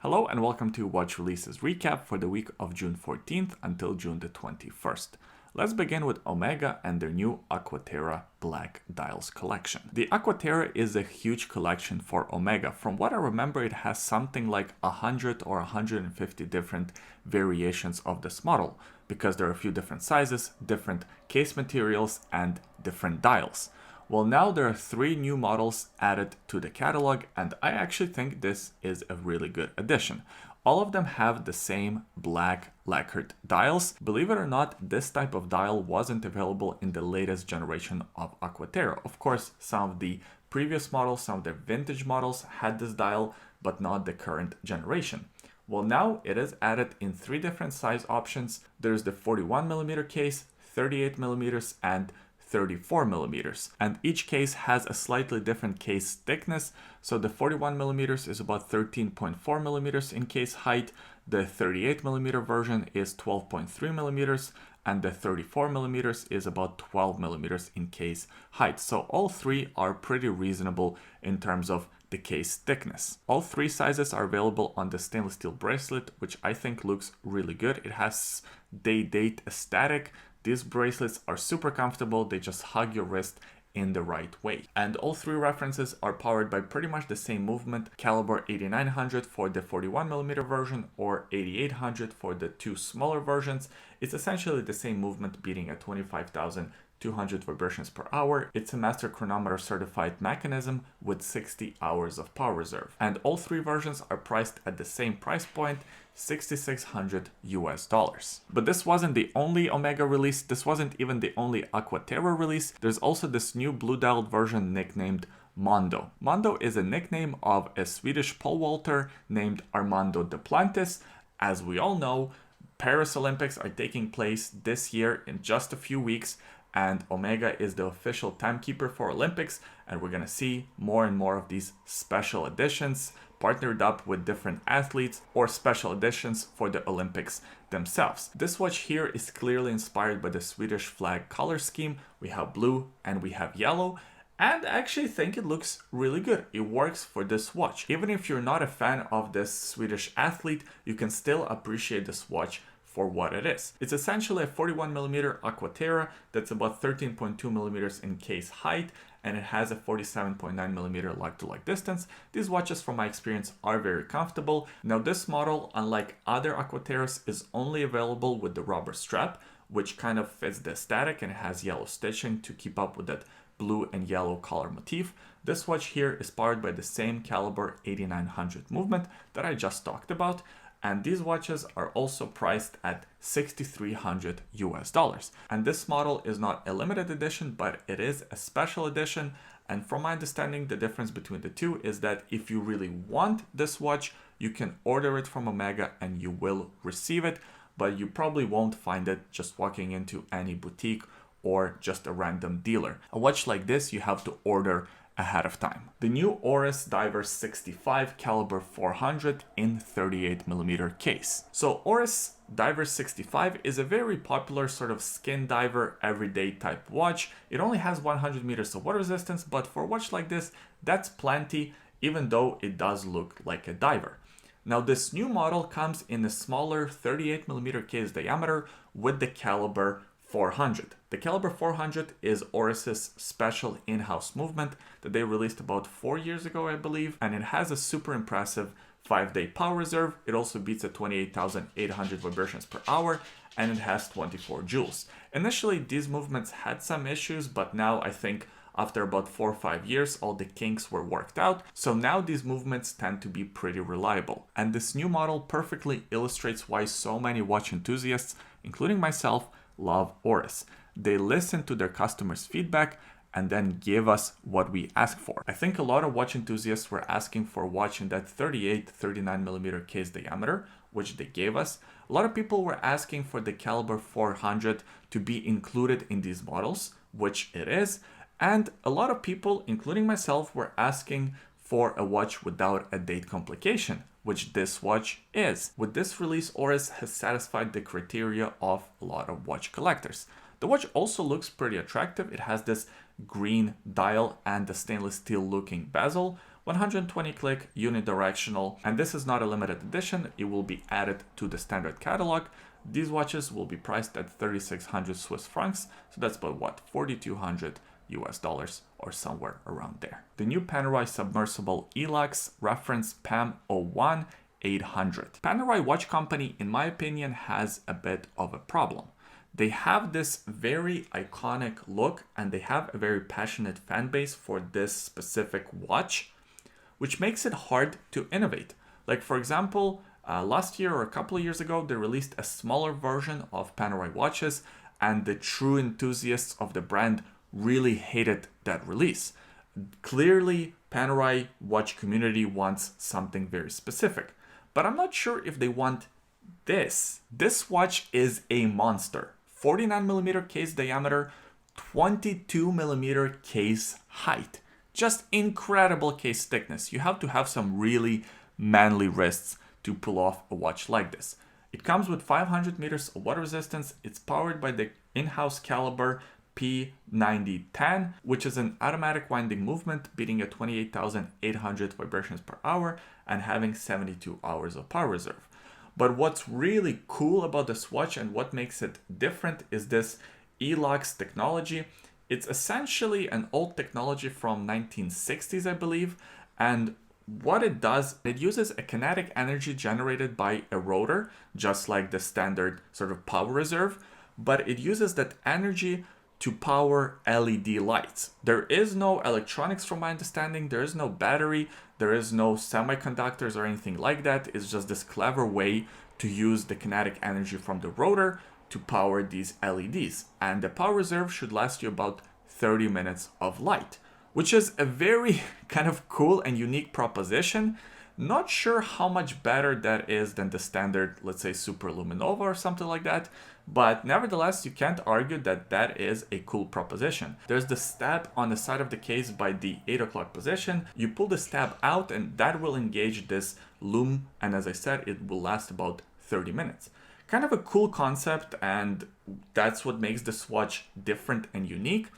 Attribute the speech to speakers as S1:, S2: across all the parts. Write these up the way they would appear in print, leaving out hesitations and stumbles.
S1: Hello and welcome to Watch Releases Recap for the week of June 14th until June the 21st. Let's begin with Omega and their new Aqua Terra Black Dials collection. The Aqua Terra is a huge collection for Omega. From what I remember, it has something like 100 or 150 different variations of this model because there are a few different sizes, different case materials, and different dials. Well, now there are 3 new models added to the catalog, and I actually think this is a really good addition. All of them have the same black lacquered dials. Believe it or not, this type of dial wasn't available in the latest generation of Aqua Terra. Of course, some of the previous models, some of the vintage models had this dial, but not the current generation. Well, now it is added in 3 different size options. There's the 41mm case, 38mm, and 34mm, and each case has a slightly different case thickness. So the 41mm is about 13.4mm in case height, the 38mm version is 12.3mm, and the 34mm is about 12mm in case height. So all 3 are pretty reasonable in terms of the case thickness. All 3 sizes are available on the stainless steel bracelet, which I think looks really good. It has day-date aesthetic. These bracelets are super comfortable, they just hug your wrist in the right way. And all 3 references are powered by pretty much the same movement, caliber 8900 for the 41mm version or 8800 for the 2 smaller versions. It's essentially the same movement, beating at 25,200 vibrations per hour. It's a master chronometer certified mechanism with 60 hours of power reserve. And all 3 versions are priced at the same price point, $6,600. But this wasn't the only Omega release. This wasn't even the only Aqua Terra release. There's also this new blue dialed version nicknamed Mondo. Mondo is a nickname of a Swedish pole vaulter named Armand Duplantis. As we all know, Paris Olympics are taking place this year in just a few weeks, and Omega is the official timekeeper for Olympics, and we're gonna see more and more of these special editions partnered up with different athletes or special editions for the Olympics themselves. This watch here is clearly inspired by the Swedish flag color scheme. We have blue and we have yellow, and I actually think it looks really good. It works for this watch. Even if you're not a fan of this Swedish athlete, you can still appreciate this watch for what it is. It's essentially a 41mm Aqua Terra that's about 13.2mm in case height, and it has a 47.9mm lug-to-lug distance. These watches, from my experience, are very comfortable. Now, this model, unlike other Aqua Terras, is only available with the rubber strap, which kind of fits the aesthetic, and it has yellow stitching to keep up with that blue and yellow color motif. This watch here is powered by the same caliber 8900 movement that I just talked about. And these watches are also priced at $6,300. And this model is not a limited edition, but it is a special edition. And from my understanding, the difference between the two is that if you really want this watch, you can order it from Omega and you will receive it, but you probably won't find it just walking into any boutique or just a random dealer. A watch like this, you have to order ahead of time. The new Oris Divers 65 Calibre 400 in 38mm case. So Oris Divers 65 is a very popular sort of skin diver everyday type watch. It only has 100 meters of water resistance, but for a watch like this, that's plenty, even though it does look like a diver. Now, this new model comes in a smaller 38mm case diameter with the caliber 400. The caliber 400 is Oris's special in-house movement that they released about 4 years ago, I believe, and it has a super impressive 5-day power reserve. It also beats at 28,800 vibrations per hour, and it has 24 joules. Initially, these movements had some issues, but now I think after about 4 or 5 years, all the kinks were worked out. So now these movements tend to be pretty reliable. And this new model perfectly illustrates why so many watch enthusiasts, including myself, love Oris. They listen to their customers' feedback and then give us what we ask for. I think a lot of watch enthusiasts were asking for a watch in that 38-39mm case diameter, which they gave us. A lot of people were asking for the caliber 400 to be included in these models, which it is. And a lot of people, including myself, were asking for a watch without a date complication, which this watch is. With this release, Oris has satisfied the criteria of a lot of watch collectors. The watch also looks pretty attractive. It has this green dial and the stainless steel looking bezel, 120 click, unidirectional, and this is not a limited edition. It will be added to the standard catalog. These watches will be priced at 3,600 Swiss francs, so that's about what, 4,200 US dollars or somewhere around there. The new Panerai Submersible Elux, reference PAM 01800. Panerai Watch Company, in my opinion, has a bit of a problem. They have this very iconic look and they have a very passionate fan base for this specific watch, which makes it hard to innovate. Like for example, last year or a couple of years ago, they released a smaller version of Panerai watches, and the true enthusiasts of the brand really hated that release. Clearly, Panerai watch community wants something very specific, but I'm not sure if they want this. This watch is a monster. 49mm case diameter, 22mm case height. Just incredible case thickness. You have to have some really manly wrists to pull off a watch like this. It comes with 500 meters of water resistance. It's powered by the in-house caliber P9010, which is an automatic winding movement beating at 28,800 vibrations per hour and having 72 hours of power reserve. But what's really cool about this watch and what makes it different is this Elux technology. It's essentially an old technology from 1960s, I believe, and what it does, it uses a kinetic energy generated by a rotor, just like the standard sort of power reserve, but it uses that energy to power LED lights. There is no electronics from my understanding, there is no battery, there is no semiconductors or anything like that. It's just this clever way to use the kinetic energy from the rotor to power these LEDs. And the power reserve should last you about 30 minutes of light, which is a very kind of cool and unique proposition. Not sure how much better that is than the standard, let's say, Super Luminova or something like that, but nevertheless, you can't argue that that is a cool proposition. There's the stab on the side of the case by the 8 o'clock position. You pull the stab out and that will engage this lume, and as I said, it will last about 30 minutes. Kind of a cool concept, and that's what makes this watch different and unique.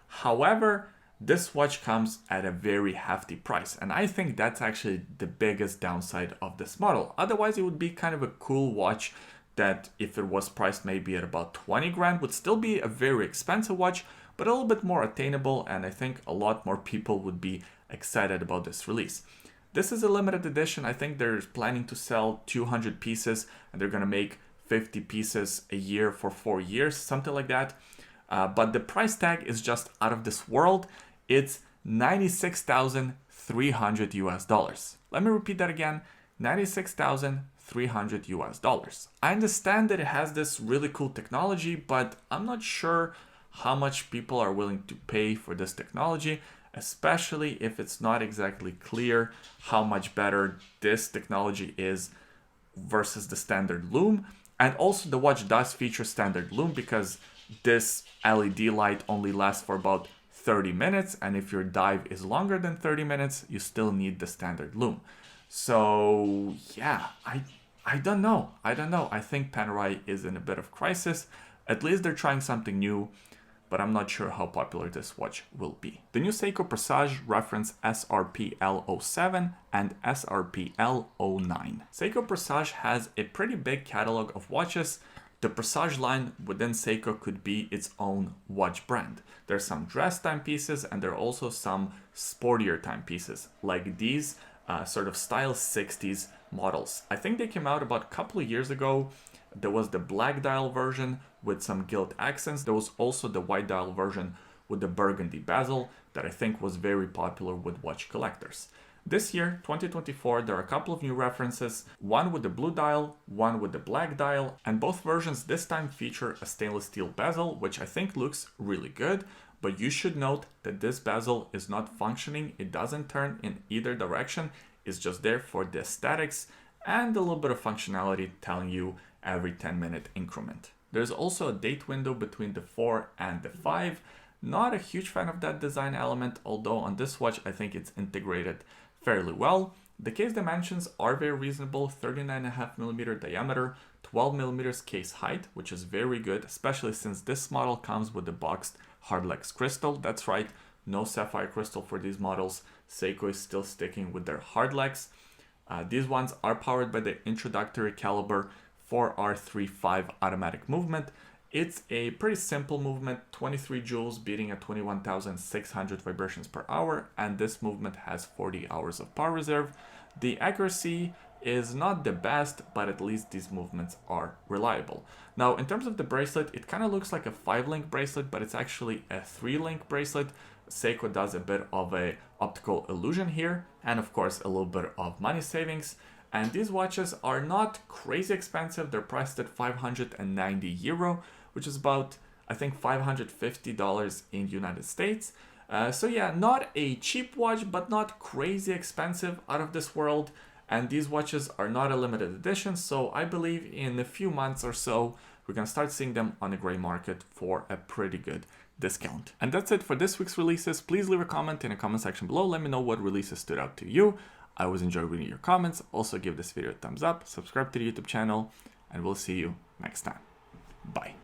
S1: However, this watch comes at a very hefty price, and I think that's actually the biggest downside of this model. Otherwise, it would be kind of a cool watch that, if it was priced maybe at about 20 grand, would still be a very expensive watch, but a little bit more attainable, and I think a lot more people would be excited about this release. This is a limited edition. I think they're planning to sell 200 pieces, and they're gonna make 50 pieces a year for 4 years, something like that. But the price tag is just out of this world. It's $96,300 US dollars. Let me repeat that again, $96,300 US dollars. I understand that it has this really cool technology, but I'm not sure how much people are willing to pay for this technology, especially if it's not exactly clear how much better this technology is versus the standard lume. And also the watch does feature standard lume because this LED light only lasts for about 30 minutes, and if your dive is longer than 30 minutes, you still need the standard lume. So yeah, I don't know. I think Panerai is in a bit of crisis. At least they're trying something new, but I'm not sure how popular this watch will be. The new Seiko Presage reference SRPL07 and SRPL09. Seiko Presage has a pretty big catalog of watches. The Presage line within Seiko could be its own watch brand. There's some dress timepieces and there are also some sportier timepieces, like these sort of style 60s models. I think they came out about a couple of years ago. There was the black dial version with some gilt accents. There was also the white dial version with the burgundy bezel that I think was very popular with watch collectors. This year, 2024, there are a couple of new references, one with the blue dial, one with the black dial, and both versions this time feature a stainless steel bezel, which I think looks really good, but you should note that this bezel is not functioning. It doesn't turn in either direction. It's just there for the aesthetics and a little bit of functionality telling you every 10-minute increment. There's also a date window between the 4 and the 5. Not a huge fan of that design element, although on this watch I think it's integrated fairly well. The case dimensions are very reasonable, 39.5mm diameter, 12mm case height, which is very good, especially since this model comes with the boxed hardlex crystal. That's right, no sapphire crystal for these models. Seiko is still sticking with their hard legs. These ones are powered by the introductory caliber 4R35 automatic movement. It's a pretty simple movement, 23 joules beating at 21,600 vibrations per hour, and this movement has 40 hours of power reserve. The accuracy is not the best, but at least these movements are reliable. Now, in terms of the bracelet, it kind of looks like a 5-link bracelet, but it's actually a 3-link bracelet. Seiko does a bit of a optical illusion here, and of course a little bit of money savings. And these watches are not crazy expensive. They're priced at 590 euro, which is about, I think, $550 in United States. So yeah, not a cheap watch, but not crazy expensive, out of this world. And these watches are not a limited edition, so I believe in a few months or so, we're gonna start seeing them on the gray market for a pretty good discount. And that's it for this week's releases. Please leave a comment in the comment section below. Let me know what releases stood out to you. I always enjoy reading your comments. Also give this video a thumbs up, subscribe to the YouTube channel, and we'll see you next time. Bye.